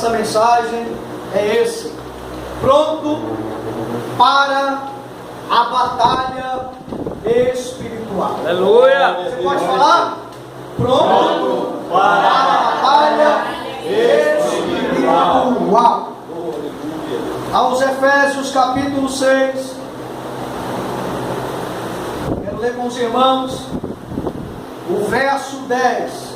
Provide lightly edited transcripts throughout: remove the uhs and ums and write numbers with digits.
dessa mensagem é esse: pronto para a batalha espiritual. Aleluia! Você pode falar? Pronto para a batalha espiritual. Aos Efésios capítulo 6. Quero ler com os irmãos o verso 10.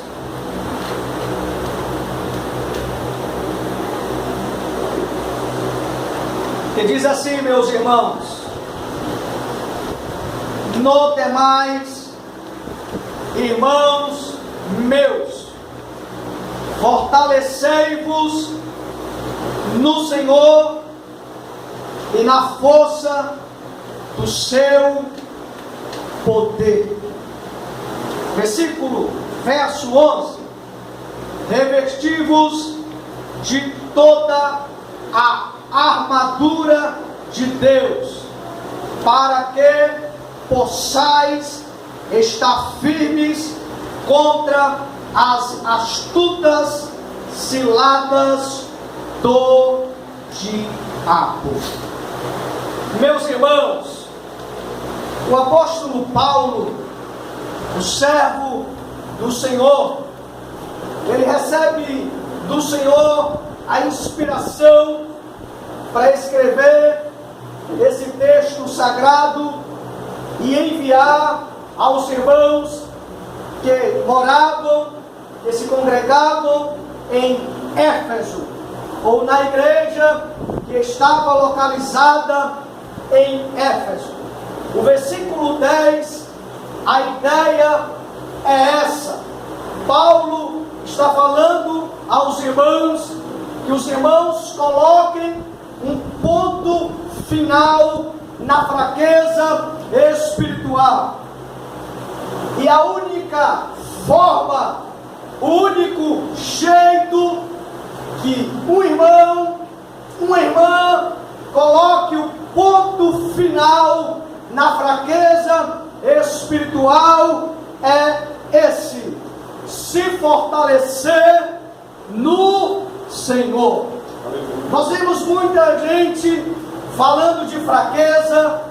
Que diz assim, meus irmãos: não temais, irmãos meus, fortalecei-vos no Senhor e na força do seu poder. Verso 11: revesti-vos de toda a armadura de Deus, para que possais estar firmes contra as astutas ciladas do diabo. Meus irmãos, o apóstolo Paulo, o servo do Senhor, ele recebe do Senhor a inspiração para escrever esse texto sagrado e enviar aos irmãos que moravam, que se congregavam em Éfeso, ou na igreja que estava localizada em Éfeso. O versículo 10, a ideia é essa. Paulo está falando aos irmãos que os irmãos coloquem um ponto final na fraqueza espiritual. E a única forma, o único jeito que um irmão, uma irmã coloque o ponto final na fraqueza espiritual é esse: se fortalecer no Senhor. Nós vemos muita gente falando de fraqueza,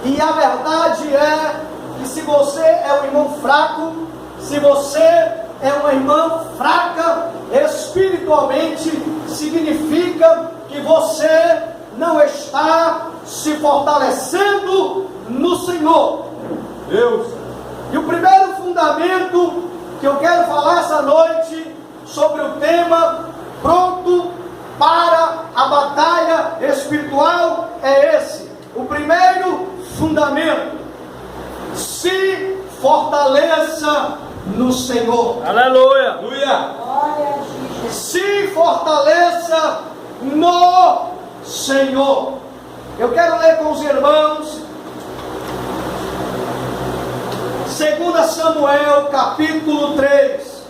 e a verdade é que se você é um irmão fraco, se você é uma irmã fraca espiritualmente, significa que você não está se fortalecendo no Senhor. Deus. E o primeiro fundamento que eu quero falar essa noite sobre o tema pronto para a batalha espiritual é esse. O primeiro fundamento: se fortaleça no Senhor. Aleluia! Se fortaleça no Senhor. Eu quero ler com os irmãos 2 Samuel capítulo 3.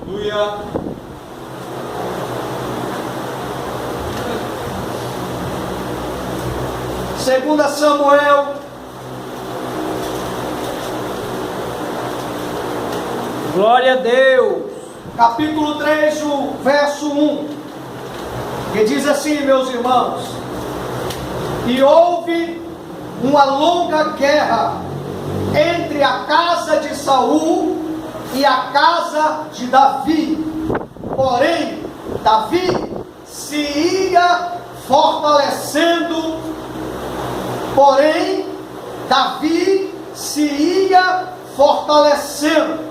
Aleluia! 2 Samuel Glória a Deus! capítulo 3, o verso 1, que diz assim, meus irmãos: e houve uma longa guerra entre a casa de Saul e a casa de Davi, porém Davi se ia fortalecendo,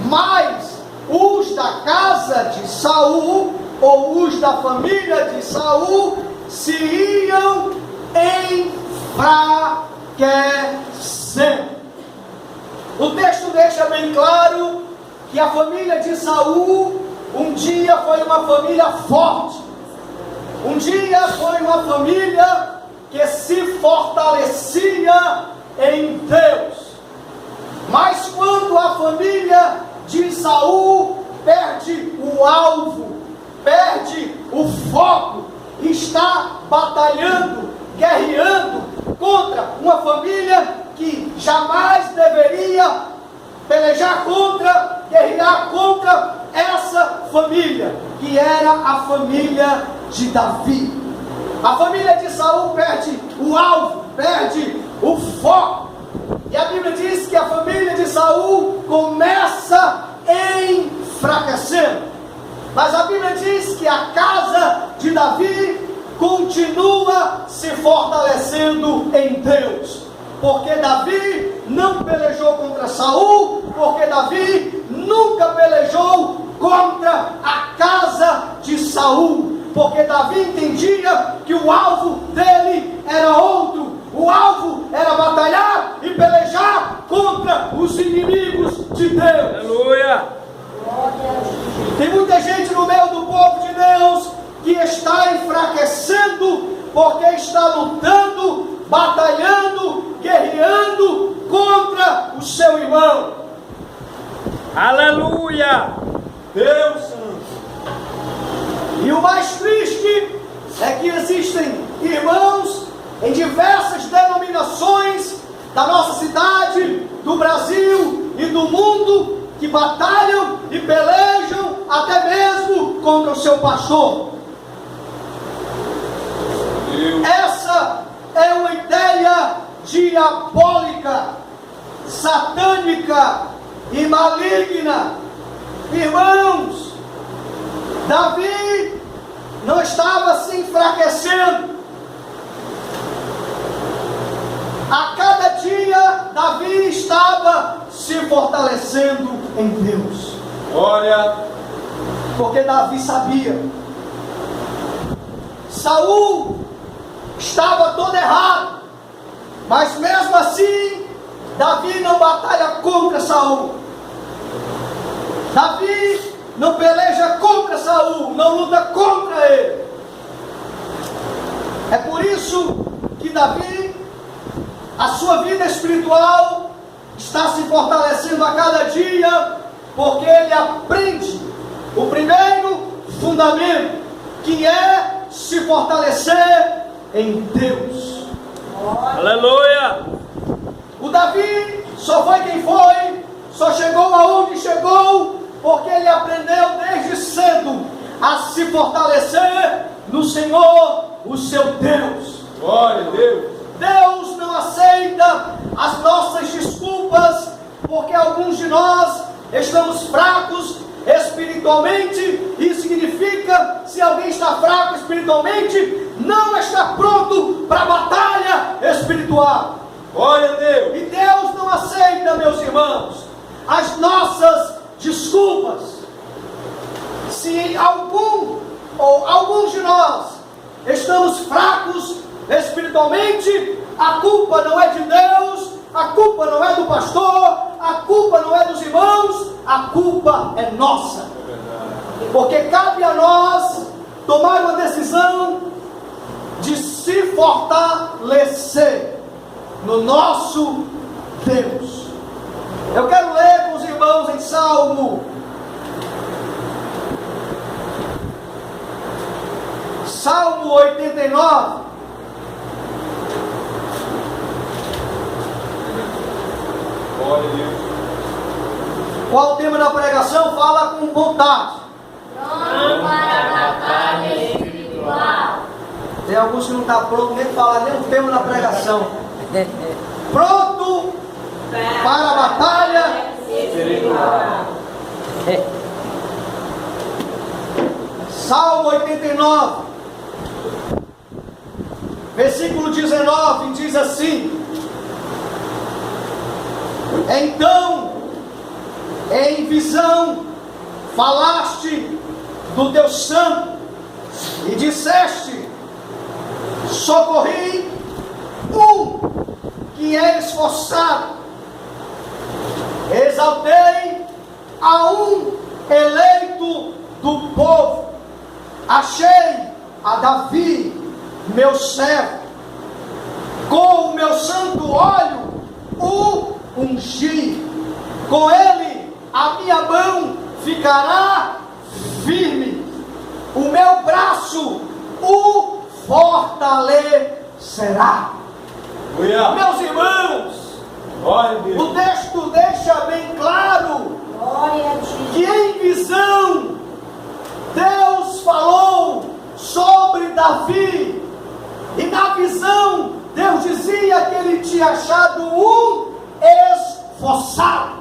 mas os da casa de Saul, ou os da família de Saul, se iam enfraquecendo. O texto deixa bem claro que a família de Saul um dia foi uma família forte, um dia foi uma família que se fortalecia em Deus. Mas quando a família de Saul perde o alvo, perde o foco, está batalhando, guerreando contra uma família que jamais deveria pelejar contra, guerrear contra essa família, que era a família de Davi. A família de Saul perde o alvo, perde o foco. E a Bíblia diz que a família de Saul começa enfraquecendo. Mas a Bíblia diz que a casa de Davi continua se fortalecendo em Deus. Porque Davi não pelejou contra Saul, porque Davi nunca pelejou contra a casa de Saul. Porque Davi entendia que o alvo dele era outro. O alvo era batalhar e pelejar contra os inimigos de Deus. Aleluia. Tem muita gente no meio do povo de Deus que está enfraquecendo porque está lutando, batalhando, guerreando contra o seu irmão. Aleluia. Deus Santo. E o mais triste é que existem irmãos em diversas denominações da nossa cidade, do Brasil e do mundo, que batalham e pelejam até mesmo contra o seu pastor. Essa é uma ideia diabólica, satânica e maligna. Irmãos, Davi não estava se enfraquecendo. A cada dia, Davi estava se fortalecendo em Deus. Glória. Porque Davi sabia. Saul estava todo errado. Mas mesmo assim, Davi não batalha contra Saul. Davi não peleja contra Saul, não luta contra ele. É por isso que Davi, a sua vida espiritual está se fortalecendo a cada dia, porque ele aprende o primeiro fundamento, que é se fortalecer em Deus. Aleluia. O Davi só foi quem foi, só chegou aonde chegou, porque ele aprendeu desde cedo a se fortalecer no Senhor, o seu Deus. Glória a Deus. Deus não aceita as nossas desculpas, porque alguns de nós estamos fracos espiritualmente. Isso significa, se alguém está fraco espiritualmente, não está pronto para a batalha espiritual. Glória a Deus. E Deus não aceita, meus irmãos, as nossas desculpas. Se algum ou alguns de nós estamos fracos espiritualmente, a culpa não é de Deus, a culpa não é do pastor, a culpa não é dos irmãos, a culpa é nossa. Porque cabe a nós tomar uma decisão de se fortalecer no nosso Deus. Eu quero ler com os irmãos em Salmo 89. Glória a Deus. Qual o tema da pregação? Fala com vontade. Pronto para a batalha espiritual. Tem alguns que não estão prontos nem falar nem o tema da pregação. Pronto para a batalha Espiritual. Salmo 89, versículo 19, diz assim: então, em visão, falaste do teu santo e disseste: socorri um que é esforçado, exaltei a um eleito do povo, achei a Davi, meu servo, com o meu santo óleo o ungi, com ele a minha mão ficará firme, o meu braço o fortalecerá. Meus irmãos, o texto deixa bem claro Glória a Deus. que em visão Davi. E na visão, Deus dizia que ele tinha achado um esforçado.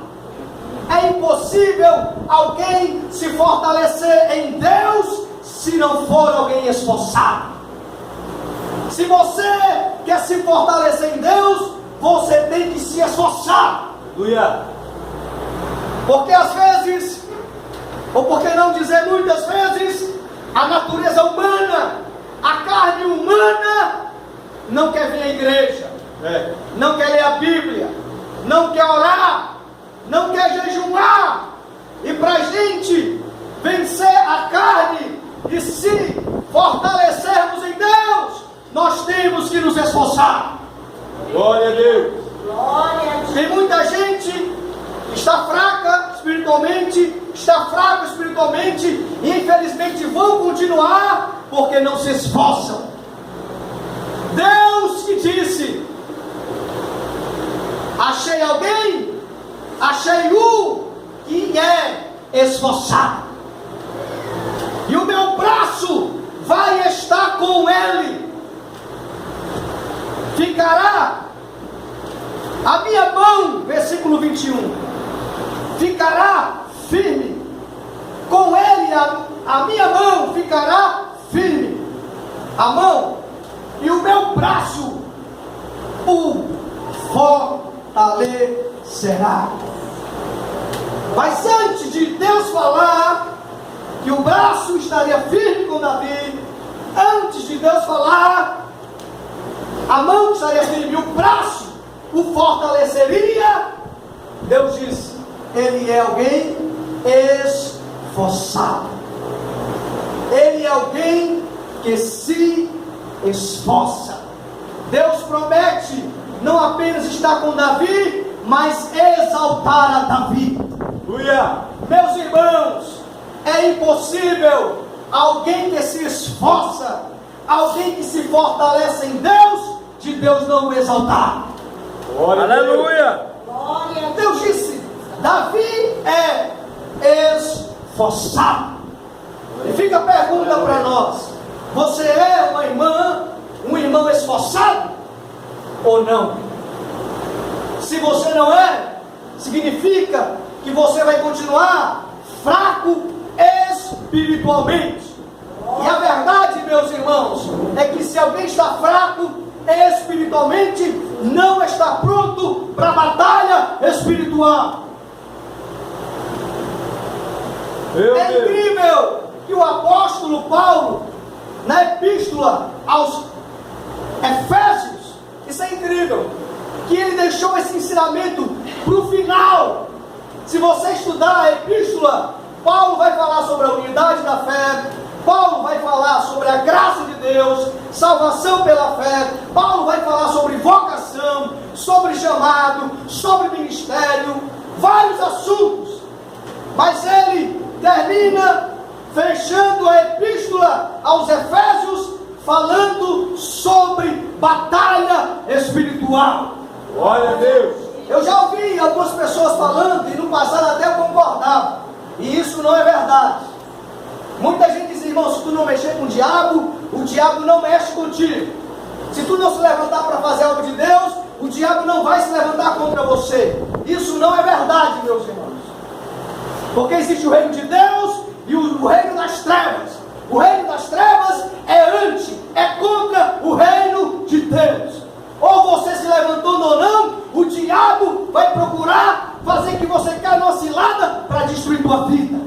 É impossível alguém se fortalecer em Deus se não for alguém esforçado. Se você quer se fortalecer em Deus, você tem que se esforçar. Aleluia. Porque às vezes, ou por que não dizer muitas vezes, a natureza humana, a carne humana, não quer vir à igreja, não quer ler a Bíblia, não quer orar, não quer jejuar. E para a gente vencer a carne e se fortalecermos em Deus, nós temos que nos esforçar. Glória a Deus. Tem muita gente que está fraca espiritualmente, e infelizmente vão continuar porque não se esforçam. Deus que disse: achei alguém, achei um que é esforçado, e o meu braço vai estar com ele. Ficará a minha mão, versículo 21, ficará firme, com ele a minha mão ficará firme, a mão, e o meu braço o fortalecerá. Mas antes de Deus falar que o braço estaria firme com Davi, antes de Deus falar a mão estaria firme, o braço o fortaleceria, Deus disse: ele é alguém esforçado, ele é alguém que se esforça. Deus promete não apenas estar com Davi, mas exaltar a Davi. Aleluia. Meus irmãos, é impossível alguém que se esforça, alguém que se fortalece em Deus, de Deus não o exaltar. Glória a Deus. Aleluia. Deus disse: Davi é esforçado. E fica a pergunta para nós: você é uma irmã, um irmão esforçado ou não? Se você não é, significa que você vai continuar fraco espiritualmente. E a verdade, meus irmãos, é que se alguém está fraco espiritualmente, não está pronto para a batalha espiritual. É incrível que o apóstolo Paulo, na epístola aos Efésios, isso é incrível, que ele deixou esse ensinamento para o final. Se você estudar a epístola, Paulo vai falar sobre a unidade da fé, Paulo vai falar sobre a graça de Deus, salvação pela fé, Paulo vai falar sobre vocação, sobre chamado, sobre ministério, vários assuntos. Mas ele termina fechando a epístola aos Efésios falando sobre batalha espiritual. Glória a Deus. Eu já ouvi algumas pessoas falando, e no passado até eu concordava, e isso não é verdade. Muita gente diz: irmão, se tu não mexer com o diabo não mexe contigo. Se tu não se levantar para fazer algo de Deus, o diabo não vai se levantar contra você. Isso não é verdade, meus irmãos. Porque existe o reino de Deus e o reino das trevas. O reino das trevas é contra o reino de Deus. Ou você se levantando ou não, o diabo vai procurar fazer que você caia numa cilada para destruir tua vida.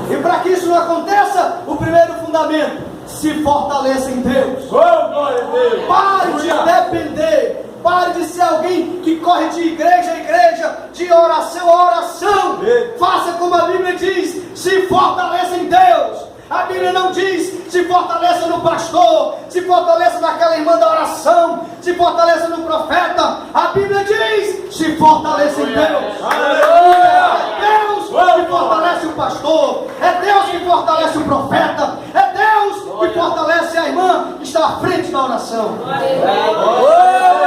E para que isso não aconteça, o primeiro fundamento: se fortaleça em Deus. Oh, glória a Deus. Pare de depender, pare de ser alguém que corre de igreja a igreja, de oração a oração. Faça como a Bíblia diz: se fortaleça em Deus. A Bíblia não diz: se fortaleça no pastor, se fortaleça naquela irmã da oração, se fortaleça no profeta. A Bíblia diz: se fortaleça em Deus. Aleluia. É Deus que fortalece o pastor, é Deus que fortalece o profeta, é Deus que fortalece a irmã que está à frente da oração.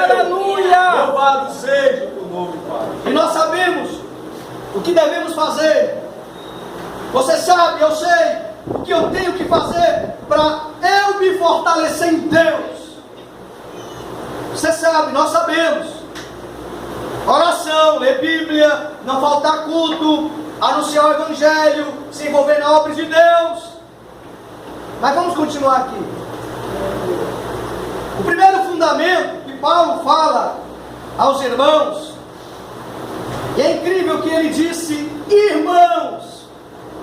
Aleluia. Louvado seja o teu nome, Pai. E nós sabemos o que devemos fazer. Você sabe, eu sei o que eu tenho que fazer para eu me fortalecer fortalecer em Deus. Você sabe, nós sabemos. Oração, ler Bíblia, não faltar culto, anunciar o Evangelho, se envolver na obra de Deus. Mas vamos continuar aqui. O primeiro fundamento que Paulo fala aos irmãos, e é incrível que ele disse irmãos.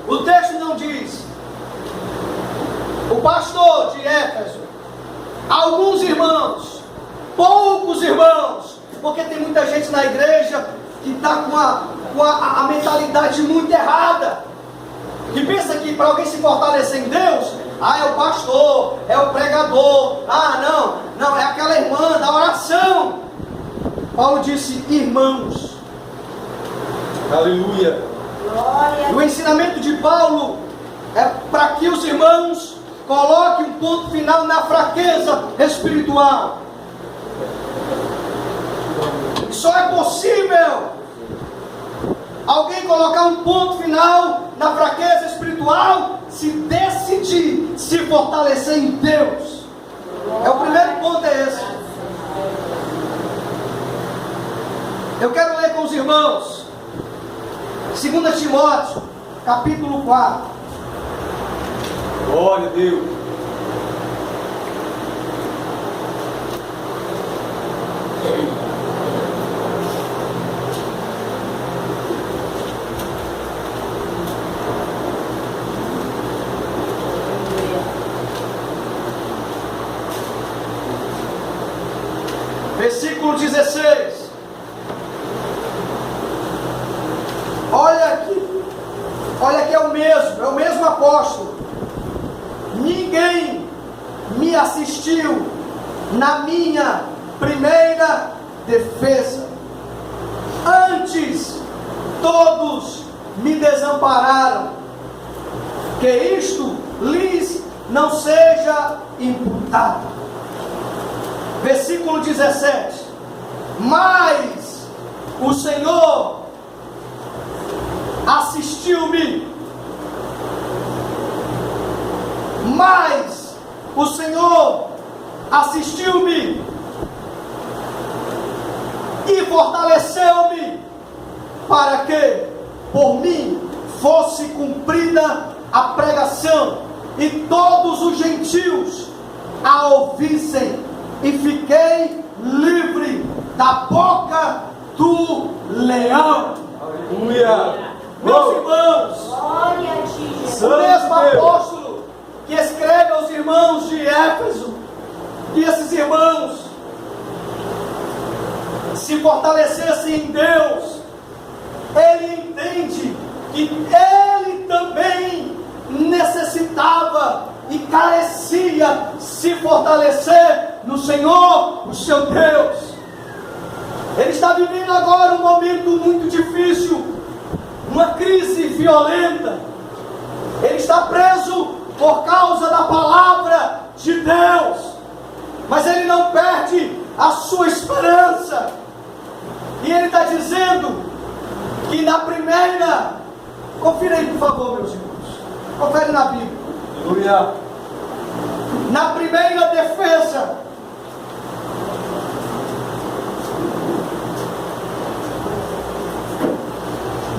O texto não diz o pastor de Éfeso, alguns irmãos, poucos irmãos, porque tem muita gente na igreja que está com a mentalidade muito errada, que pensa que para alguém se fortalecer em Deus, é o pastor, é o pregador, não, é aquela irmã da oração. Paulo disse irmãos. Aleluia. O ensinamento de Paulo é para que os irmãos coloquem um ponto final na fraqueza espiritual. Só é possível alguém colocar um ponto final na fraqueza espiritual se decidir se fortalecer em Deus. O primeiro ponto é esse. Eu quero ler com os irmãos 2 Timóteo, capítulo 4. Glória a Deus. Versículo 16. Olha que é o mesmo apóstolo. Ninguém me assistiu na minha primeira defesa. Antes, todos me desampararam. Que isto lhes não seja imputado. Versículo 17. Mas o Senhor assistiu-me. Mas o Senhor assistiu-me e fortaleceu-me para que por mim fosse cumprida a pregação e todos os gentios a ouvissem, e fiquei livre da boca do leão. Aleluia. Meus irmãos, Glória a ti, Jesus. o mesmo apóstolo que escreve aos irmãos de Éfeso, que esses irmãos se fortalecessem em Deus, ele entende que ele também necessitava e carecia se fortalecer no Senhor, o seu Deus. Ele está vivendo agora um momento muito difícil, uma crise violenta. Ele está preso por causa da palavra de Deus, mas ele não perde a sua esperança. E ele está dizendo que na primeira, confira aí por favor, meus irmãos, confere na Bíblia. Aleluia. Na primeira defesa,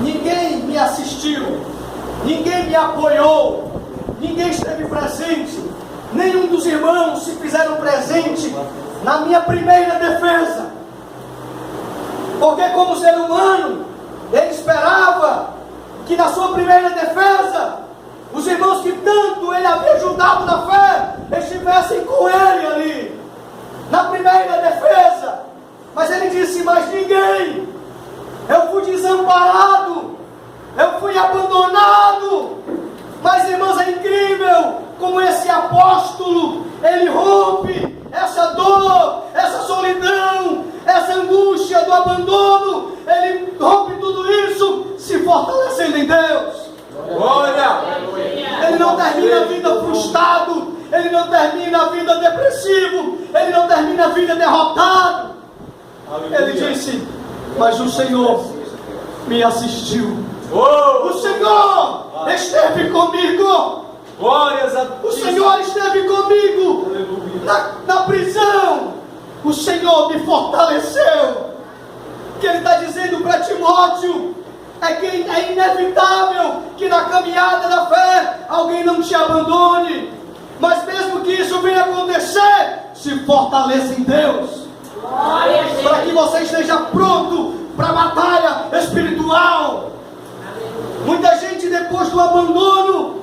ninguém me assistiu, ninguém me apoiou, ninguém esteve presente, nenhum dos irmãos se fizeram presente na minha primeira defesa, porque como ser humano, ele esperava que na sua primeira defesa, os irmãos que tanto ele havia ajudado na fé, estivessem com ele ali, na primeira defesa. Mas ele disse, mas ninguém, eu fui desamparado, eu fui abandonado. Mas irmãos, é incrível como esse apóstolo, ele rompe essa dor, essa solidão, essa angústia do abandono, ele rompe tudo isso, se fortalecendo em Deus. Glória. Ele não termina a vida frustrado, ele não termina a vida depressivo, ele não termina a vida derrotado. Aleluia. Ele disse, mas o Senhor me assistiu. Oh. O Senhor esteve comigo. Glórias a O Senhor esteve comigo na prisão. O Senhor me fortaleceu. O que Ele está dizendo para Timóteo é que é inevitável que na caminhada da fé alguém não te abandone. Mas mesmo que isso venha acontecer, se fortaleça em Deus. Para que você esteja pronto para a batalha espiritual. Muita gente, depois do abandono,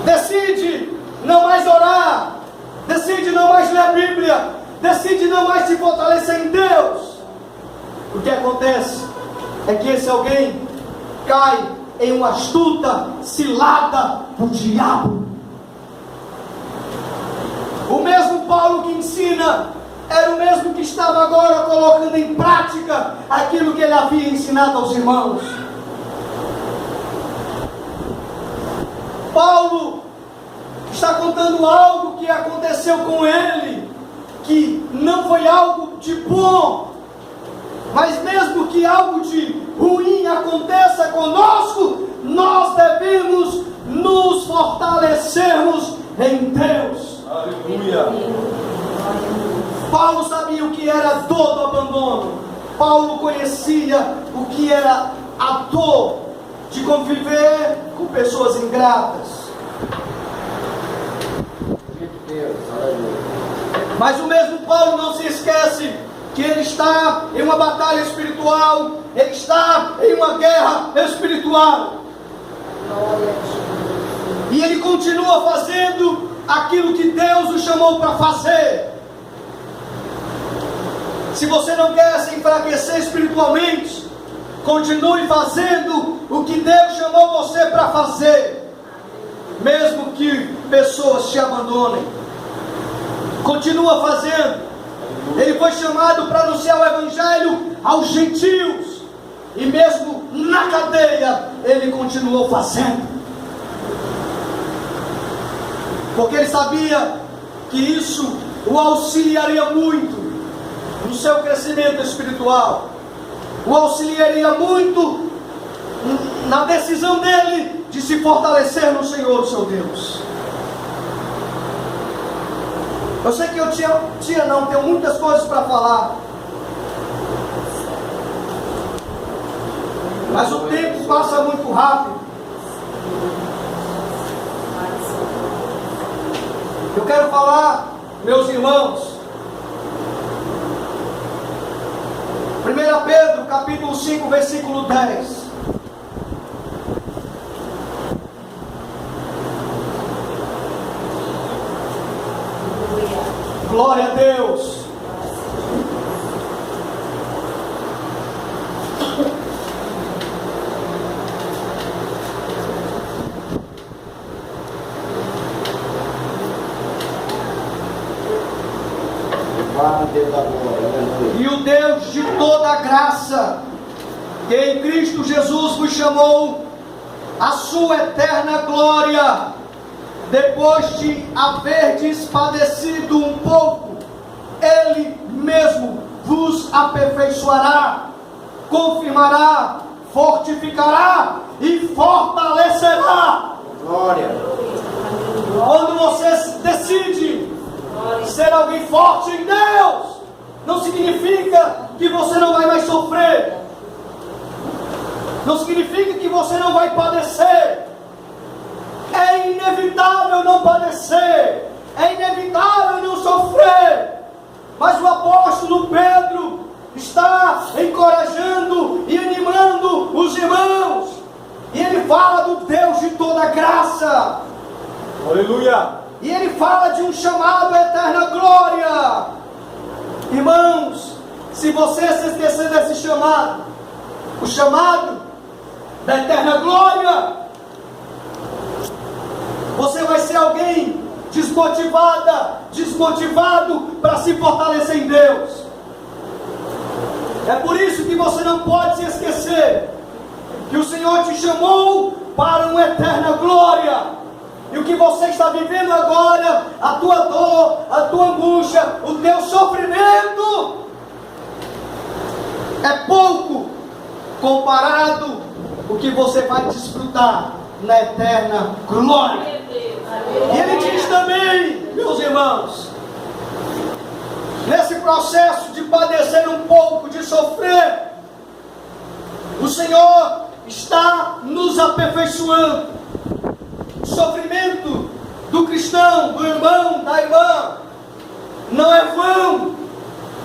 decide não mais orar, decide não mais ler a Bíblia, decide não mais se fortalecer em Deus. O que acontece é que esse alguém cai em uma astuta cilada do diabo. O mesmo Paulo que ensina era o mesmo que estava agora colocando em prática aquilo que ele havia ensinado aos irmãos. Paulo está contando algo que aconteceu com ele, que não foi algo de bom, mas mesmo que algo de ruim aconteça conosco, nós devemos nos fortalecermos em Deus. Aleluia. Paulo sabia o que era a dor do abandono. Paulo conhecia o que era a dor de conviver com pessoas ingratas. Mas o mesmo Paulo não se esquece que ele está em uma batalha espiritual, ele está em uma guerra espiritual. E ele continua fazendo aquilo que Deus o chamou para fazer. Se você não quer se enfraquecer espiritualmente, continue fazendo o que Deus chamou você para fazer, mesmo que pessoas te abandonem. Continua fazendo. Ele foi chamado para anunciar o Evangelho aos gentios, e mesmo na cadeia ele continuou fazendo, porque ele sabia que isso o auxiliaria muito no seu crescimento espiritual, o auxiliaria muito na decisão dele de se fortalecer no Senhor, seu Deus. Eu sei que eu tenho muitas coisas para falar, mas o tempo passa muito rápido. Eu quero falar, meus irmãos, 1 Pedro, capítulo 5, versículo 10. Glória a Deus. E o Deus de toda a graça, que em Cristo Jesus vos chamou a sua eterna glória, depois de haverdes padecido um pouco, Ele mesmo vos aperfeiçoará, confirmará, fortificará e fortalecerá. Glória. Quando você decide ser alguém forte em Deus, não significa que você não vai mais sofrer, não significa que você não vai padecer. É inevitável não padecer, é inevitável não sofrer, mas o apóstolo Pedro está encorajando e animando os irmãos, e ele fala do Deus de toda graça. Aleluia. E ele fala de um chamado à eterna glória. Irmãos, se você se esquecer desse chamado, o chamado da eterna glória, você vai ser alguém desmotivado para se fortalecer em Deus. É por isso que você não pode se esquecer que o Senhor te chamou para uma eterna glória. E o que você está vivendo agora, a tua dor, a tua angústia, o teu sofrimento, é pouco comparado com o que você vai desfrutar na eterna glória. E ele diz também, meus irmãos, nesse processo de padecer um pouco, de sofrer, o Senhor está nos aperfeiçoando. O sofrimento do cristão, do irmão, da irmã, não é vão,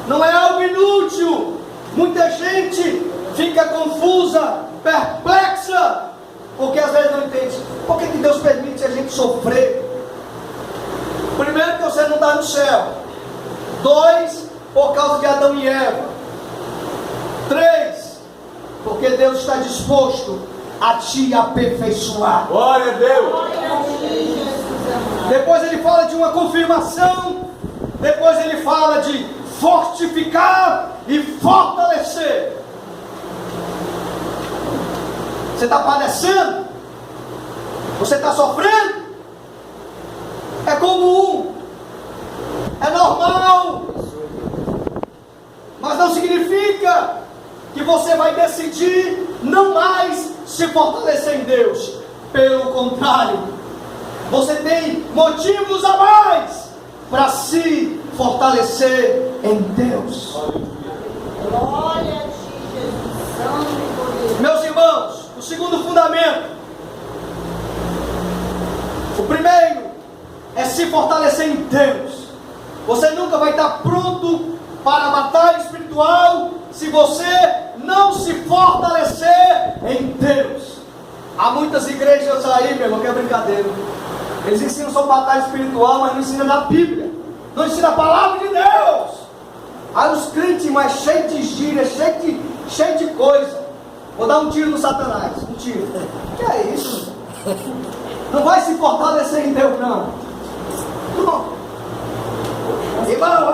não é algo inútil. Muita gente fica confusa, perplexa, porque às vezes não entende. Por que Deus permite a gente sofrer? Primeiro, que você não está no céu. 2, por causa de Adão e Eva. 3, porque Deus está disposto a te aperfeiçoar. Glória a Deus. Depois ele fala de uma confirmação. Depois ele fala de fortificar e fortalecer. Você está padecendo? Você está sofrendo? É comum, é normal, mas não significa que você vai decidir não mais se fortalecer em Deus. Pelo contrário, você tem motivos a mais para se fortalecer em Deus. Glória a ti, Jesus, santo e poderoso. Meus irmãos, o segundo fundamento. O primeiro é se fortalecer em Deus. Você nunca vai estar pronto para a batalha espiritual se você não se fortalecer em Deus. Há muitas igrejas aí, meu irmão, que é brincadeira. Eles ensinam sobre batalha espiritual, mas não ensinam na Bíblia. Não ensinam a palavra de Deus. Aí os crentes, mas cheios de gíria, cheio de coisa. Vou dar um tiro no Satanás. Um tiro. Que é isso? Não vai se fortalecer em Deus, não. Não. Irmão,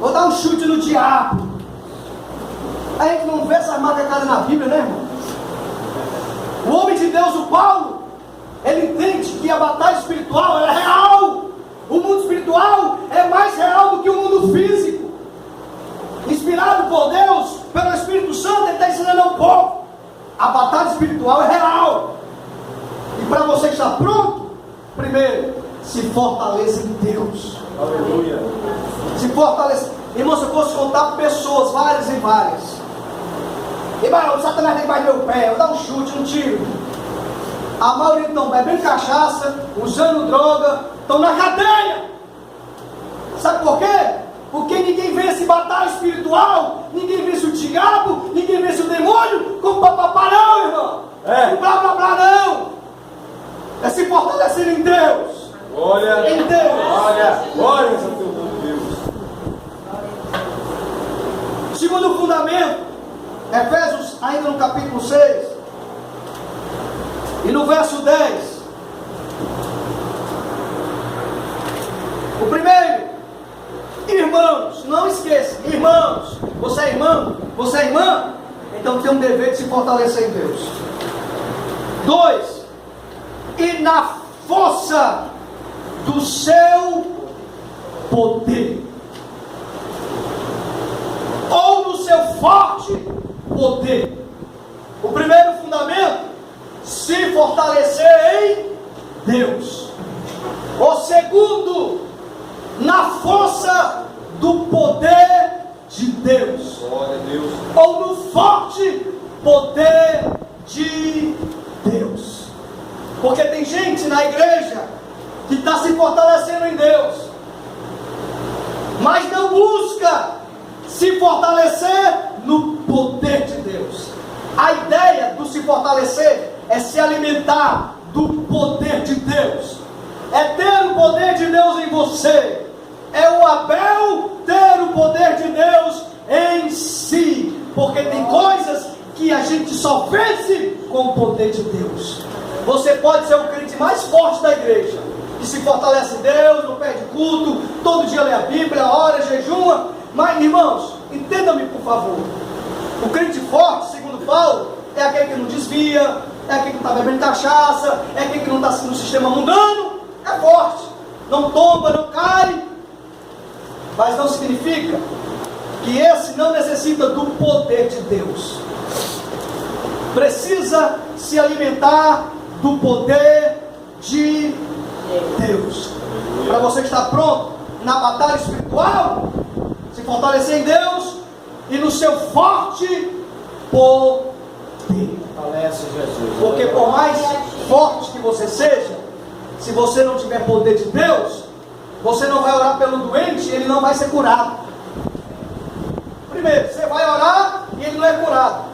vou dar um chute no diabo. A gente não vê essa marca na Bíblia, né, irmão? O homem de Deus, o Paulo, ele entende que a batalha espiritual é real. O mundo espiritual é mais real do que o mundo físico. Inspirado por Deus, pelo Espírito Santo, ele está ensinando ao povo. A batalha espiritual é real. E para você estar pronto, primeiro, se fortaleça em Deus. Aleluia. Se fortaleça. Irmão, se eu fosse contar pessoas, várias e várias. Irmão, o Satanás nem vai meu pé, eu vou dar um chute, um tiro. A maioria estão bebendo cachaça, usando droga, estão na cadeia. Sabe por quê? Porque ninguém vence batalha espiritual, ninguém vence o diabo, ninguém vence o demônio com papapá não, irmão. Com blá blá blá não. É se fortalecer em Deus. Glória. Em Deus. Glória. Glória a teu nome, Deus. Segundo fundamento, Efésios, ainda no capítulo 6, e no verso 10. O primeiro, irmãos, não esqueça, irmãos, você é irmão, você é irmã, então tem um dever de se fortalecer em Deus. 2, e na força do seu poder, ou no seu forte poder. O primeiro fundamento, se fortalecer em Deus. O segundo, na força do poder de Deus. Glória a Deus. Ou no forte poder de Deus. Porque tem gente na igreja que está se fortalecendo em Deus, mas não busca se fortalecer no poder de Deus. A ideia do se fortalecer é se alimentar do poder de Deus, é ter o poder de Deus em você, é o Abel ter o poder de Deus em si, porque tem coisas que a gente só vence com o poder de Deus. Você pode ser o crente mais forte da igreja, que se fortalece em Deus, não perde culto, todo dia lê a Bíblia, ora, jejuma, mas irmãos, entenda-me por favor, o crente forte, segundo Paulo, é aquele que não desvia, é aquele que não está bebendo cachaça, é aquele que não está no sistema mundano, é forte, não tomba, não cai, mas não significa que esse não necessita do poder de Deus. Precisa se alimentar do poder de Deus. Para você que está pronto na batalha espiritual, se fortalecer em Deus e no seu forte poder. Falece Jesus. Porque por mais forte que você seja, se você não tiver poder de Deus, você não vai orar pelo doente e ele não vai ser curado. Primeiro, você vai orar e ele não é curado.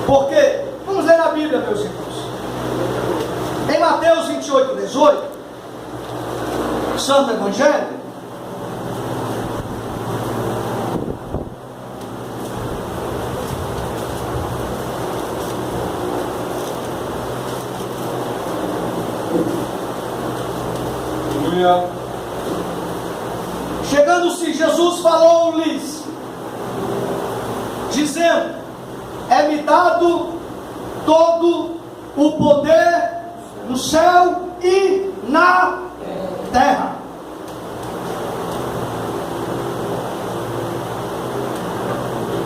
Por quê? Vamos ler na Bíblia, meus irmãos. Em Mateus 28, 18, Santo Evangelho, chegando-se, Jesus falou-lhes, dizendo: é-me dado todo o poder no céu e na terra.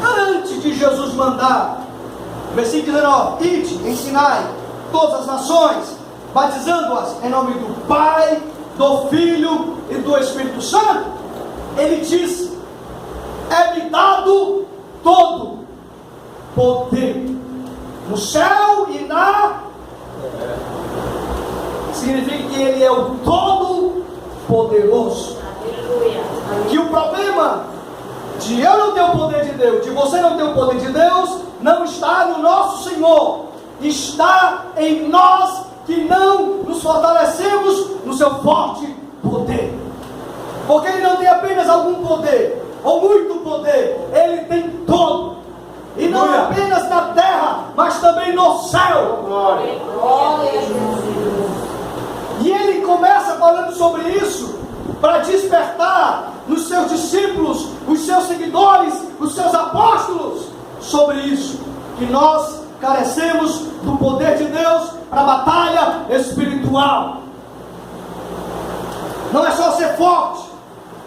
Antes de Jesus mandar, versículo 19: ide, ensinai todas as nações, batizando-as em nome do Pai, do Filho e do Espírito Santo, ele diz: é-me dado todo poder no céu e na terra. Significa que ele é o todo poderoso. Que o problema de eu não ter o poder de Deus, de você não ter o poder de Deus, não está no nosso Senhor, está em nós que não nos fortalecemos no seu forte poder. Porque ele não tem apenas algum poder, ou muito poder, ele tem todo. E não apenas na terra, mas também no céu. Glória. E ele começa falando sobre isso, para despertar nos seus discípulos, os seus seguidores, os seus apóstolos, sobre isso, que nós carecemos do poder de Deus para a batalha espiritual. Não é só ser forte,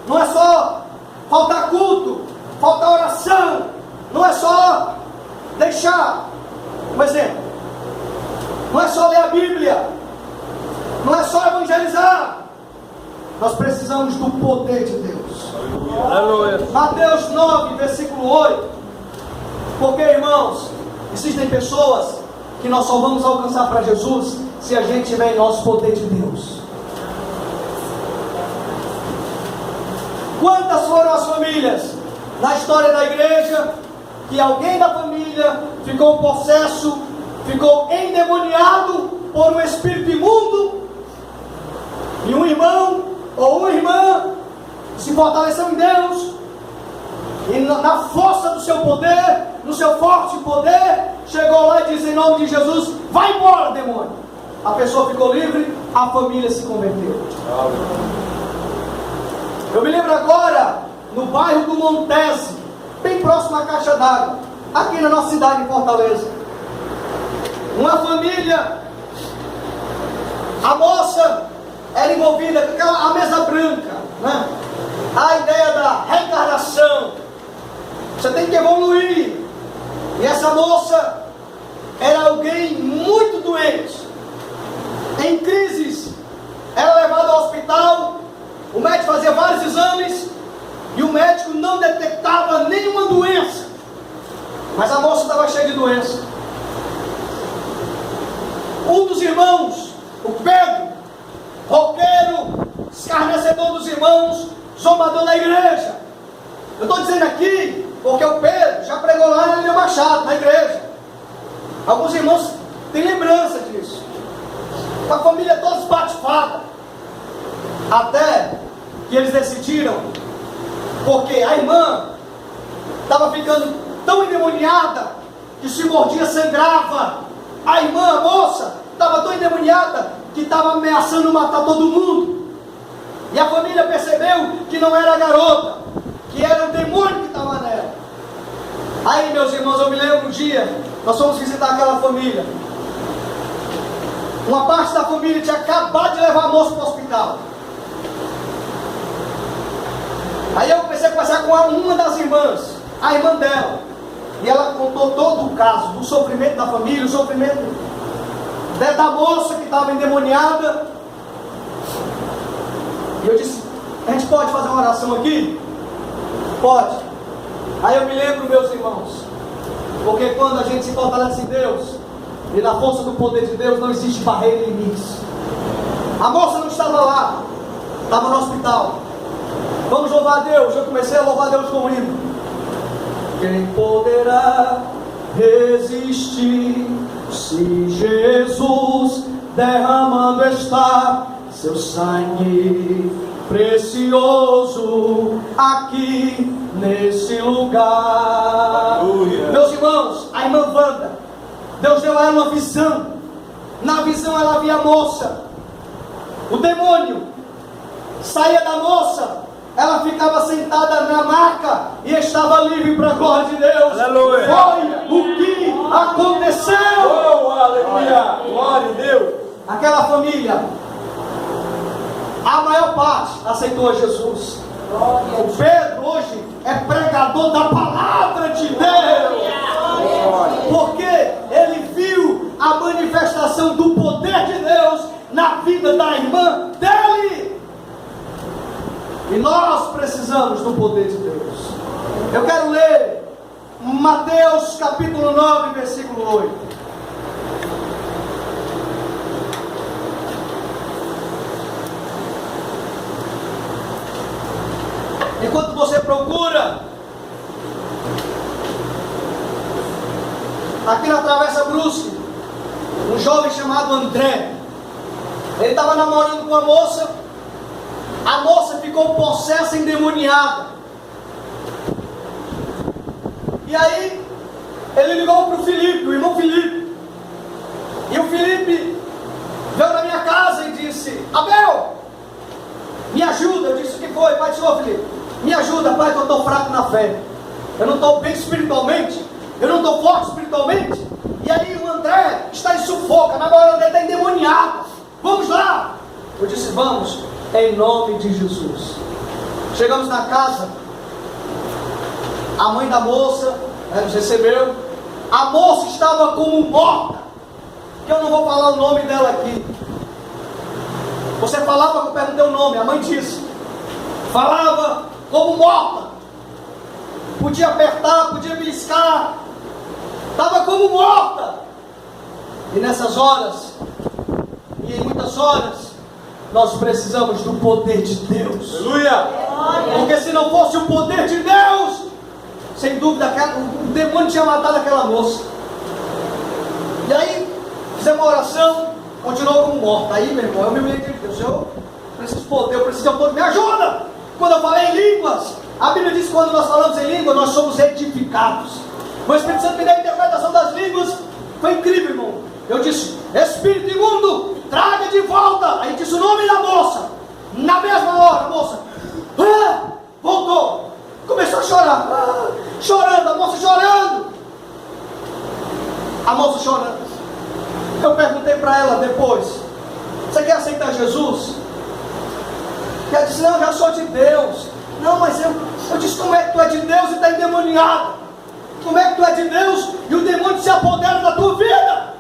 não é só faltar culto, faltar oração, não é só deixar um exemplo, não é só ler a Bíblia, não é só evangelizar. Nós precisamos do poder de Deus. Aleluia. Mateus 9, versículo 8. Porque, irmãos, existem pessoas que nós só vamos alcançar para Jesus se a gente tiver em nosso poder de Deus. Quantas foram as famílias na história da igreja que alguém da família ficou possesso, ficou endemoniado por um espírito imundo, e um irmão ou uma irmã se fortaleceu em Deus, e na força do seu poder, no seu forte poder, chegou lá e disse: em nome de Jesus, vai embora, demônio. A pessoa ficou livre, a família se converteu. Eu me lembro agora, no bairro do Montese, bem próximo à Caixa d'Água, aqui na nossa cidade, em Fortaleza. Uma família, a moça era envolvida com a mesa branca, né? A ideia da reencarnação. Você tem que evoluir. E essa moça era alguém muito doente, em crises, era levada ao hospital. O médico fazia vários exames e o médico não detectava nenhuma doença, mas a moça estava cheia de doença. Um dos irmãos, o Pedro, roqueiro, escarnecedor dos irmãos, zombador da igreja. Eu estou dizendo aqui porque o Pedro já pregou lá na Ilha Machado, na igreja. Alguns irmãos têm lembrança disso. Com a família toda espatifada. Até que eles decidiram, porque a irmã estava ficando tão endemoniada que se mordia, sangrava. A irmã, a moça, estava tão endemoniada que estava ameaçando matar todo mundo. E a família percebeu que não era a garota, que era o demônio que estava nela. Aí, meus irmãos, eu me lembro um dia, nós fomos visitar aquela família. Uma parte da família tinha acabado de levar a moça para o hospital. Aí eu comecei a conversar com uma das irmãs, a irmã dela. E ela contou todo o caso, do sofrimento da família, o sofrimento da moça que estava endemoniada. E eu disse, a gente pode fazer uma oração aqui? Pode. Aí eu me lembro, meus irmãos, porque quando a gente se fortalece em Deus, e na força do poder de Deus, não existe barreira e limites. A moça não estava lá, estava no hospital. Vamos louvar a Deus. Eu comecei a louvar a Deus com o hino. Quem poderá resistir se Jesus derramando está seu sangue precioso aqui nesse lugar? Aleluia. Meus irmãos, a irmã Wanda, Deus deu a ela uma visão. Na visão ela via a moça. O demônio saía da moça, ela ficava sentada na maca e estava livre para a glória de Deus. Aleluia. Foi o que aconteceu. Oh, aleluia. Glória a Deus. Aquela família, a maior parte aceitou a Jesus. O Pedro hoje é pregador da palavra de Deus, porque ele viu a manifestação do poder de Deus na vida da irmã dele. E nós precisamos do poder de Deus. Eu quero ler Mateus capítulo 9, versículo 8. Enquanto você procura, aqui na Travessa Brusque, um jovem chamado André, ele estava namorando com uma moça. A moça ficou possessa, endemoniada. E aí, ele ligou para o Felipe, o irmão Felipe. E o Felipe veio na minha casa e disse: Abel, me ajuda. Eu disse: o que foi? Pai do Senhor, Felipe, me ajuda, pai, que eu estou fraco na fé. Eu não estou bem espiritualmente. Eu não estou forte espiritualmente. E aí o André está em sufoco. Na hora dele está endemoniado. Vamos lá. Eu disse: vamos, em nome de Jesus. Chegamos na casa. A mãe da moça nos recebeu. A moça estava como morta, que eu não vou falar o nome dela aqui. Você falava que eu perguntei o nome. A mãe disse: falava como morta. Podia apertar, podia beliscar. Estava como morta. E nessas horas, e em muitas horas, nós precisamos do poder de Deus. Aleluia! Porque se não fosse o poder de Deus, sem dúvida, o demônio tinha matado aquela moça. E aí, fizemos uma oração, continuou como morta. Aí, meu irmão, eu me lembrei de Deus. Eu preciso de poder, eu preciso de poder. Me ajuda! Quando eu falei em línguas, a Bíblia diz que quando nós falamos em língua, nós somos edificados. O Espírito Santo me deu a interpretação das línguas. Foi incrível, irmão. Eu disse: Espírito imundo, traga de volta. Aí disse o nome da moça. Na mesma hora, a moça voltou. Começou a chorar. Chorando, a moça chorando. A moça chorando. Eu perguntei para ela depois: você quer aceitar Jesus? E ela disse: não, já sou de Deus. Não, mas eu disse: como é que tu é de Deus e está endemoniado? Como é que tu é de Deus e o demônio se apodera da tua vida?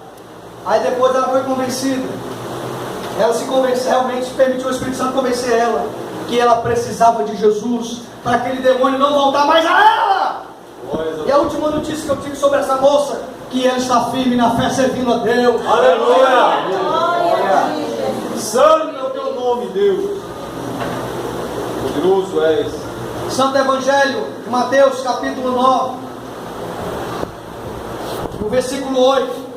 Aí depois ela foi convencida. Ela se convenceu, realmente permitiu o Espírito Santo convencer ela que ela precisava de Jesus para aquele demônio não voltar mais a ela. E a última notícia que eu tive sobre essa moça, que ela está firme na fé, servindo a Deus. Aleluia! Santo é o teu nome, Deus. Poderoso és. Santo Evangelho, Mateus capítulo 9, no versículo 8.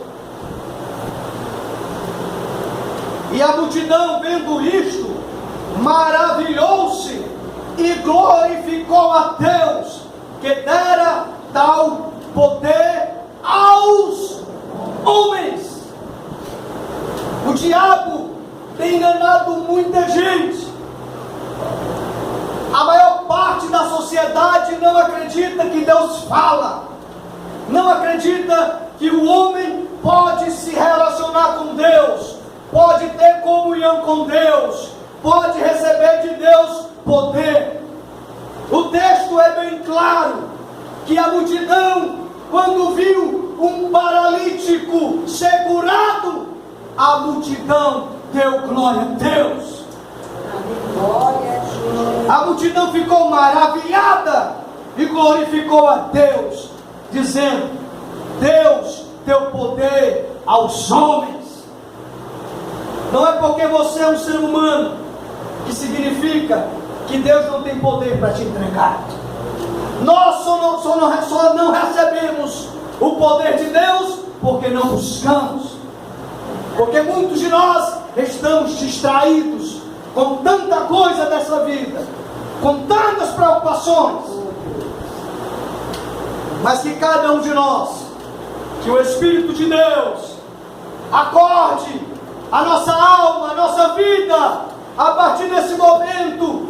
E a multidão, vendo isto, maravilhou-se e glorificou a Deus, que dera tal poder aos homens. O diabo tem enganado muita gente. A maior parte da sociedade não acredita que Deus fala, não acredita que o homem pode se relacionar com Deus, pode ter comunhão com Deus, pode receber de Deus poder. O texto é bem claro, que a multidão quando viu um paralítico ser curado, a multidão deu glória a Deus. Glória a Jesus. A multidão ficou maravilhada e glorificou a Deus, dizendo: Deus deu poder aos homens. Não é porque você é um ser humano que significa que Deus não tem poder para te entregar. Nós só não recebemos o poder de Deus porque não buscamos. Porque muitos de nós estamos distraídos com tanta coisa dessa vida, com tantas preocupações. Mas que cada um de nós, que o Espírito de Deus acorde a nossa alma, a nossa vida, a partir desse momento,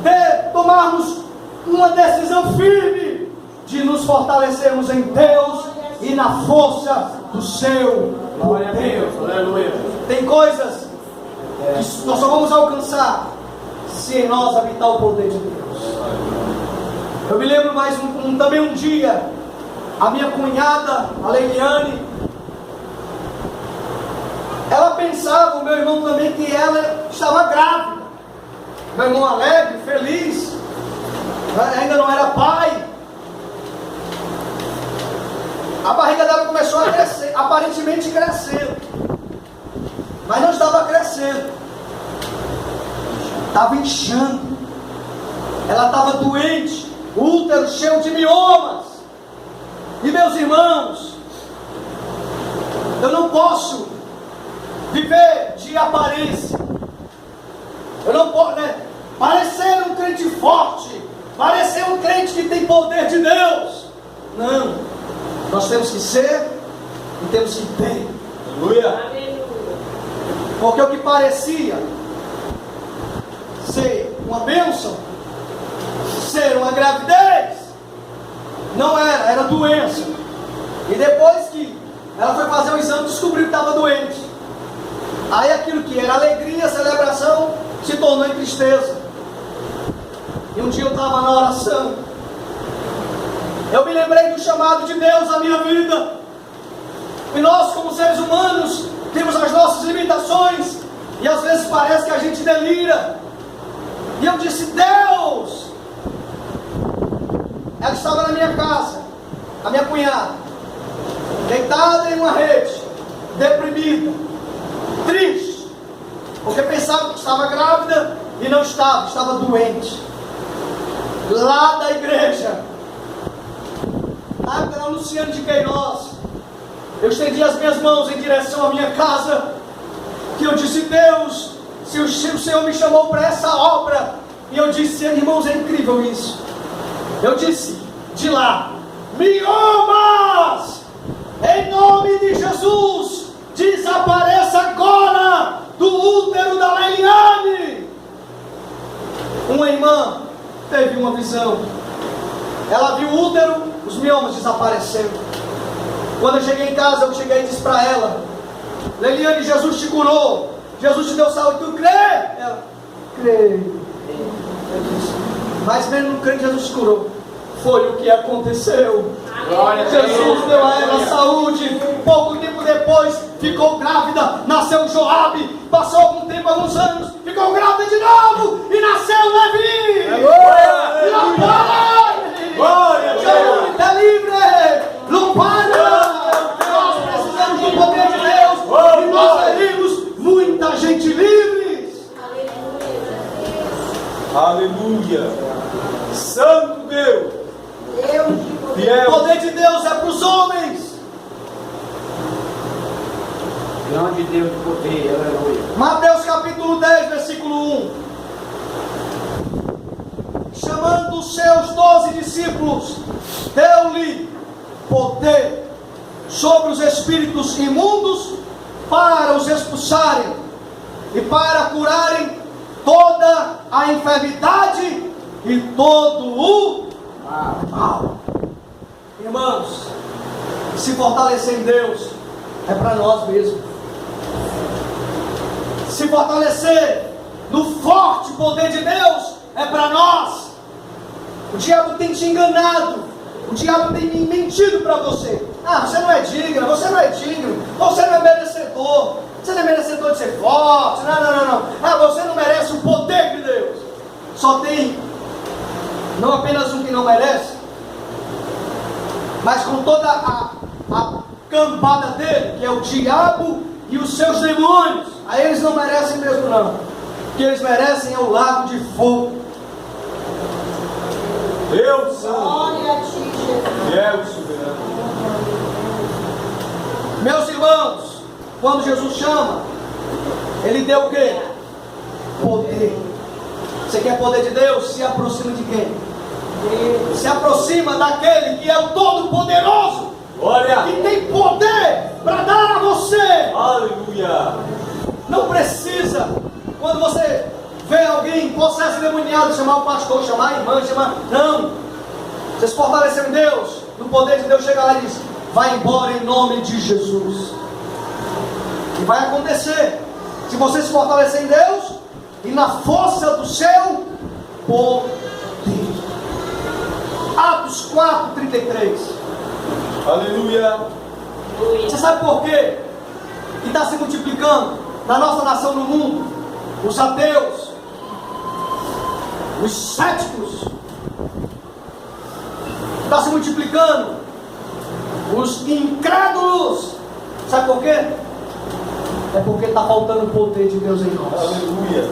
de tomarmos uma decisão firme de nos fortalecermos em Deus e na força do seu poder. Aleluia. Tem coisas que nós só vamos alcançar se em nós habitar o poder de Deus. Eu me lembro mais também um dia, a minha cunhada, a Leiliane, ela pensava, o meu irmão também, que ela estava grávida. Meu irmão alegre, feliz, ainda não era pai. A barriga dela começou a crescer, aparentemente crescendo, mas não estava crescendo, estava inchando. Ela estava doente, o útero cheio de miomas. E meus irmãos, eu não posso viver de aparência. Eu não posso, parecer um crente forte, parecer um crente que tem poder de Deus. Não, nós temos que ser e temos que ter. Aleluia. Porque o que parecia ser uma bênção, ser uma gravidez, não era, era doença. E depois que ela foi fazer o exame, descobriu que estava doente. Aí aquilo que era alegria, celebração, se tornou em tristeza. E um dia eu estava na oração, eu me lembrei do chamado de Deus na minha vida. E nós, como seres humanos, temos as nossas limitações, e às vezes parece que a gente delira. E eu disse: Deus! Ela estava na minha casa, a minha cunhada, deitada em uma rede, deprimida, triste, porque pensava que estava grávida e não estava, estava doente. Lá da igreja, na época da Luciane de Queiroz, eu estendi as minhas mãos em direção à minha casa, que eu disse: Deus, se o Senhor me chamou para essa obra, e eu disse: irmãos, é incrível isso. Eu disse de lá: miomas, em nome de Jesus, desapareça agora do útero da Leiliane. Uma irmã teve uma visão, ela viu o útero, os miomas desaparecendo. Quando eu cheguei em casa, eu cheguei e disse para ela: Leiliane, Jesus te curou, Jesus te deu saúde, tu crê? Ela: creio. Eu disse: mas mesmo não creio que Jesus te curou. Foi o que aconteceu. Jesus deu a ela saúde. Pouco tempo depois ficou grávida, nasceu Joabe. Passou algum tempo, alguns anos, ficou grávida de novo e nasceu Levi. Glória! Glória a Deus! Está livre! Louvado! Nós precisamos do poder de Deus e nós veremos muita gente livre. Aleluia. Santo Deus. Deus de poder. Fiel. O poder de Deus é para os homens. Grande Deus de poder, aleluia. Mateus capítulo 10, versículo 1. Chamando os seus 12 discípulos, deu-lhe poder sobre os espíritos imundos para os expulsarem e para curarem toda a enfermidade e todo o mal. Irmãos, se fortalecer em Deus é para nós mesmos. Se fortalecer no forte poder de Deus é para nós. O diabo tem te enganado, o diabo tem mentido para você. Ah, você não é digno, você não é digno, você não é merecedor, você não é merecedor de ser forte, não. Ah, você não merece o poder de Deus. Só tem, não apenas um que não merece, mas com toda a cambada dele, que é o diabo e os seus demônios. Aí eles não merecem mesmo não. O que eles merecem é o lago de fogo. Deus Santo, Glória a ti, Jesus. Deus soberano. Meus irmãos, quando Jesus chama, Ele deu o quê? Poder. Você quer poder de Deus? Se aproxima de quem? Se aproxima daquele que é o Todo-Poderoso, Glória. que tem poder para dar a você. Aleluia. Não precisa, quando você vê alguém possesso endemoniado, chamar o pastor, chamar a irmã, não. Você se fortaleceu em Deus, no poder de Deus, chega lá e diz: vai embora em nome de Jesus. E vai acontecer, se você se fortalecer em Deus e na força do seu poder. Atos 4:33. Aleluia. Você sabe por quê? Que está se multiplicando na nossa nação, no mundo, os ateus, os céticos, está se multiplicando os incrédulos. Sabe por quê? É porque está faltando o poder de Deus em nós. Aleluia.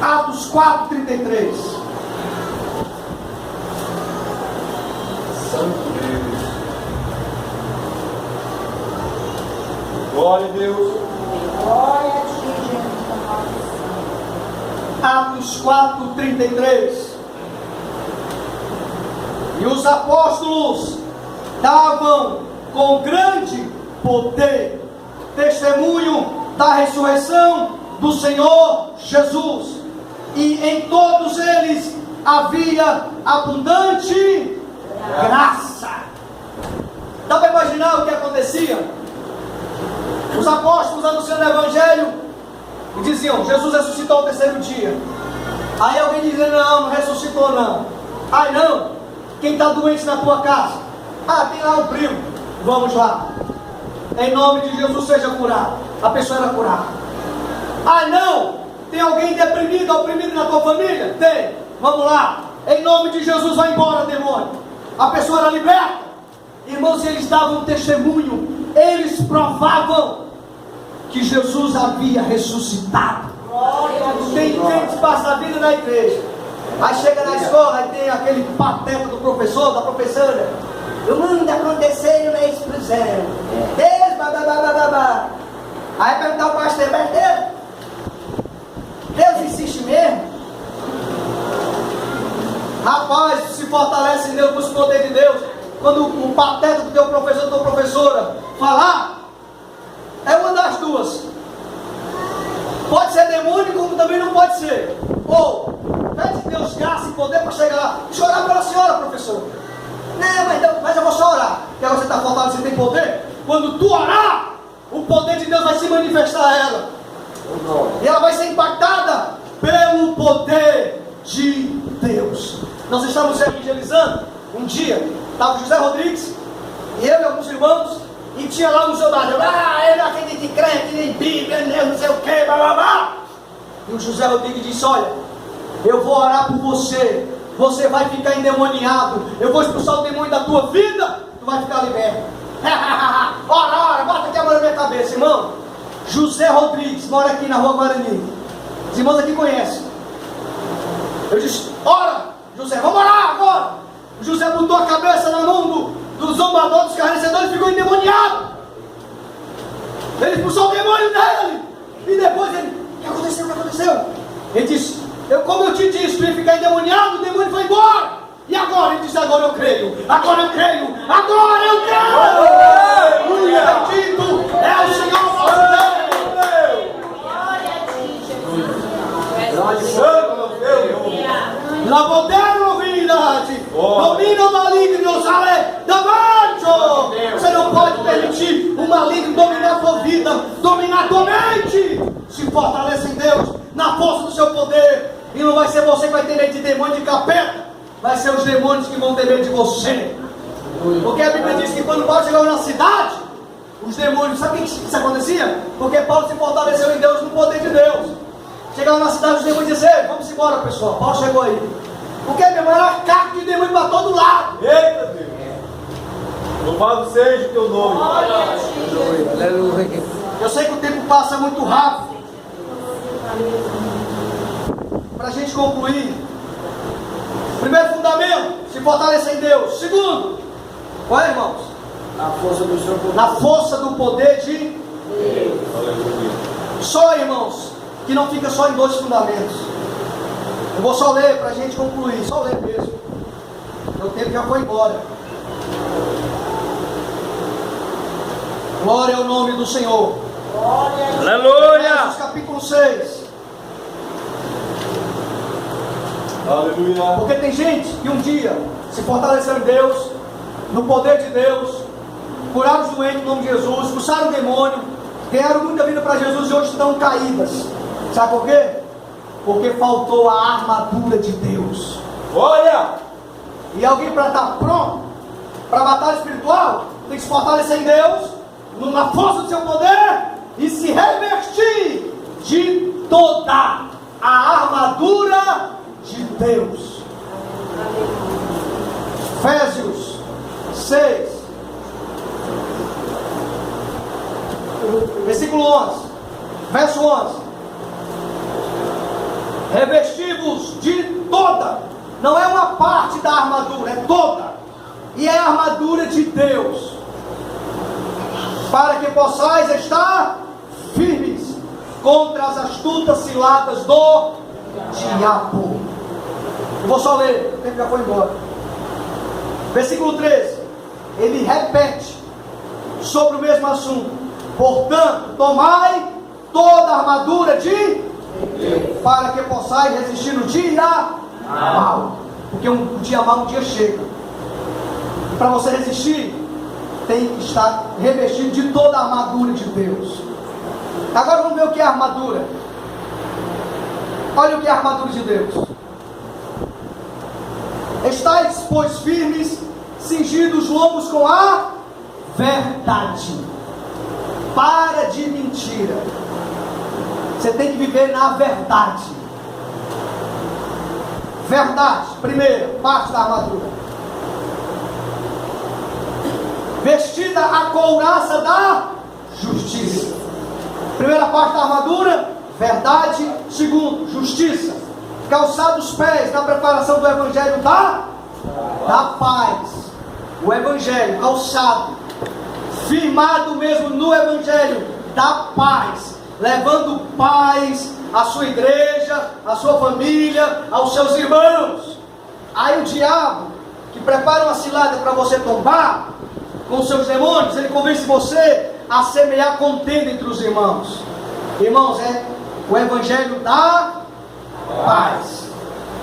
Atos 4:33. Santo Deus. Glória a Deus. Glória a ti, Jesus. Atos 4:33. E os apóstolos davam com grande poder testemunho da ressurreição do Senhor Jesus, e em todos eles havia abundante graça. Dá para imaginar o que acontecia? Os apóstolos anunciando o Evangelho e diziam: Jesus ressuscitou ao terceiro dia. Aí alguém dizia: não ressuscitou não. Ai não, quem está doente na tua casa? Ah, tem lá um primo, vamos lá, em nome de Jesus seja curado. A pessoa era curada. Ah não, tem alguém deprimido, oprimido na tua família? Tem, vamos lá, em nome de Jesus vai embora demônio. A pessoa era liberta. Irmãos, eles davam testemunho, eles provavam que Jesus havia ressuscitado. Tem gente que passa a vida na igreja, aí chega na escola e tem aquele pateta do professor, da professora: o mundo aconteceu na explosão, Deus, babá. Aí perguntar ao pastor: mas Deus insiste mesmo? Rapaz, se fortalece em Deus, busca o poder de Deus. Quando o pateta do teu professor, da tua professora falar, é uma das duas. Pode ser demônio, como também não pode ser. Ou pede Deus graça e poder para chegar lá. Deixa eu orar pela senhora, professor. Não, mas eu vou só orar. Porque você está fortalecido, você tem poder. Quando tu orar, o poder de Deus vai se manifestar a ela. E ela vai ser impactada pelo poder de Deus. Nós estamos evangelizando. Um dia, estava José Rodrigues e eu e alguns irmãos, e tinha lá um soldado: eu não acredito em crente, nem Bíblia, nem não sei o que, blá blá blá. E o José Rodrigues disse: olha, eu vou orar por você, você vai ficar endemoniado, eu vou expulsar o demônio da tua vida, tu vai ficar liberto. Ora, bota aqui a mão na minha cabeça, irmão. José Rodrigues mora aqui na Rua Guarani, os irmãos aqui conhecem. Eu disse: ora, José, vamos orar agora. O José botou a cabeça na mão do zombador, dos escarnecedores, e ficou endemoniado. Ele expulsou o demônio dele. E depois ele: o que aconteceu? O que aconteceu? Ele disse: como eu te disse, tu ia ficar endemoniado, o demônio foi embora. E agora? Ele disse: agora eu creio. Agora eu creio. Agora eu creio. Aleluia. Bendito é o Senhor nosso Deus. Glória a ti, Jesus. Santo Deus. La poder novidade, domina o maligno, sale davanti. Você não pode permitir o maligno dominar a tua vida, dominar a tua mente. Se fortaleça em Deus, na força do seu poder. E não vai ser você que vai ter medo de demônio, de capeta. vai ser os demônios que vão ter medo de você. Porque a Bíblia diz que quando Paulo chegou na cidade, os demônios, sabe o que isso acontecia? Porque Paulo se fortaleceu em Deus, no poder de Deus. Chegava na cidade, os demônios diziam: vamos embora, pessoal, Paulo chegou aí. Porque, meu irmão, era carro de demônio para todo lado. Eita Deus. Louvado seja o teu nome. Glória a ti, Jesus. Aleluia. Eu sei que o tempo passa muito rápido. Para a gente concluir, primeiro fundamento, se fortalecer em Deus. Segundo, qual é, irmãos? Na força do seu poder. Na força do poder de Aleluia. Só, irmãos, que não fica só em 2 fundamentos. Eu vou só ler para a gente concluir, só ler mesmo. Meu tempo já foi embora. Glória ao nome do Senhor. Glória a ti. Aleluia. Efésios capítulo 6. Aleluia. Porque tem gente que um dia se fortaleceu em Deus, no poder de Deus, curaram os doentes em nome de Jesus, expulsaram o demônio, ganharam muita vida para Jesus e hoje estão caídas. Sabe por quê? Porque faltou a armadura de Deus. Olha. E alguém para estar pronto para a batalha espiritual tem que se fortalecer em Deus, na força do seu poder e se revestir de toda a armadura de Deus. Efésios 6, versículo 11, verso 11: revestivos de toda, não é uma parte da armadura, é toda, e é a armadura de Deus, para que possais estar firmes contra as astutas ciladas do diabo. Eu vou só ler, o tempo já foi embora. Versículo 13, ele repete sobre o mesmo assunto: portanto, tomai toda a armadura de Deus, para que possais resistir no dia mal. Porque o dia mal, um dia chega. E para você resistir, tem que estar revestido de toda a armadura de Deus. Agora vamos ver o que é a armadura. Olha o que é a armadura de Deus. Estais, pois, firmes, cingidos os lombos com a verdade. Para de mentira. Você tem que viver na verdade. Verdade, primeira parte da armadura. Vestida a couraça da justiça. Primeira parte da armadura, verdade. Segundo, justiça. Calçado os pés na preparação do evangelho da paz. O evangelho calçado, firmado mesmo no evangelho da paz, levando paz à sua igreja, à sua família, aos seus irmãos. Aí o diabo, que prepara uma cilada para você tombar com seus demônios, ele convence você a semear contenda entre os irmãos. Irmãos, é o evangelho da paz,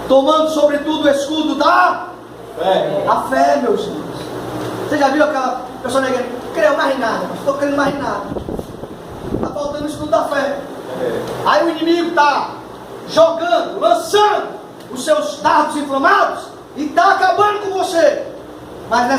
tomando sobretudo o escudo da Fé. a fé, meus irmãos. Você já viu aquela pessoa negando? Não creio mais em nada, não estou querendo mais em nada. Está faltando o escudo da fé. Aí o inimigo está jogando, lançando os seus dardos inflamados e está acabando com você. Mas nessa